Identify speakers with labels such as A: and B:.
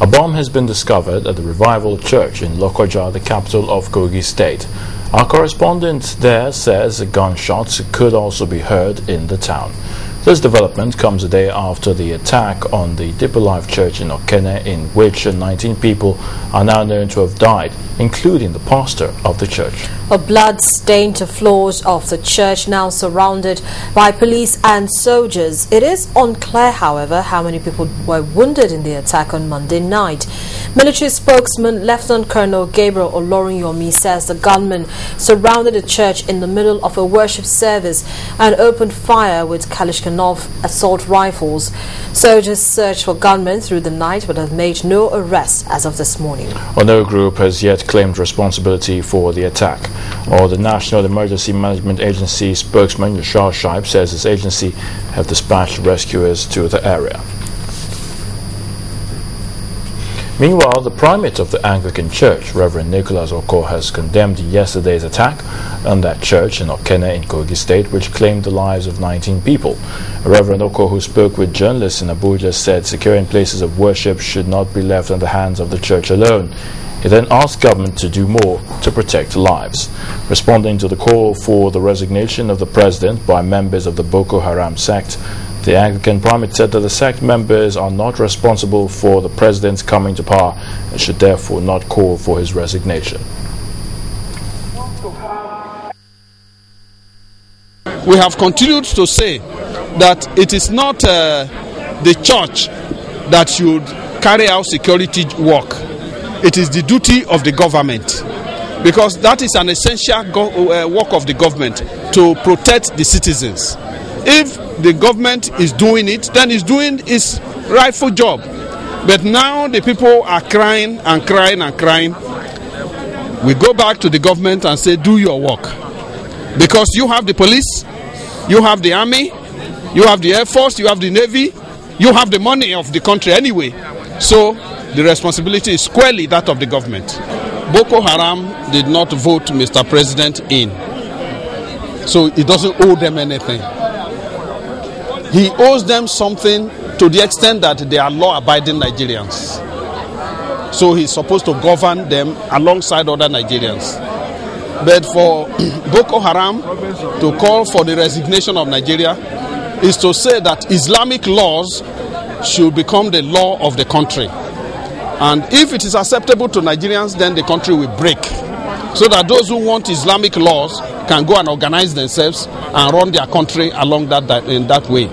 A: A bomb has been discovered at the Revival Church in Lokoja, the capital of Kogi State. Our correspondent there says gunshots could also be heard in the town. This development comes a day after the attack on the Deeper Life Church in Okene, in which 19 people are now known to have died, including the pastor of the church.
B: A blood-stained floors of the church now surrounded by police and soldiers. It is unclear, however, how many people were wounded in the attack on Monday night. Military spokesman Lieutenant Colonel Gabriel Olorunyomi says the gunmen surrounded the church in the middle of a worship service and opened fire with Kalashnikov assault rifles. Soldiers searched for gunmen through the night but have made no arrests as of this morning.
A: No group has yet claimed responsibility for the attack. The National Emergency Management Agency spokesman Yashar Shaib says his agency have dispatched rescuers to the area. Meanwhile, the Primate of the Anglican Church, Reverend Nicholas Oko, has condemned yesterday's attack on that church in Okene in Kogi State, which claimed the lives of 19 people. Reverend Oko, who spoke with journalists in Abuja, said securing places of worship should not be left in the hands of the church alone. He then asked government to do more to protect lives. Responding to the call for the resignation of the president by members of the Boko Haram sect, the Anglican Primate said that the sect members are not responsible for the president's coming to power and should therefore not call for his resignation.
C: We have continued to say that it is not the church that should carry out security work. It is the duty of the government, because that is an essential work of the government to protect the citizens. If the government is doing it, then it's doing its rightful job. But now the people are crying and crying and crying. We go back to the government and say, do your work. Because you have the police, you have the army, you have the air force, you have the navy, you have the money of the country anyway. So the responsibility is squarely that of the government. Boko Haram did not vote Mr. President in. So it doesn't owe them anything. He owes them something to the extent that they are law-abiding Nigerians. So he's supposed to govern them alongside other Nigerians. But for Boko Haram to call for the resignation of Nigeria is to say that Islamic laws should become the law of the country. And if it is acceptable to Nigerians, then the country will break. So that those who want Islamic laws can go and organize themselves and run their country along in that way.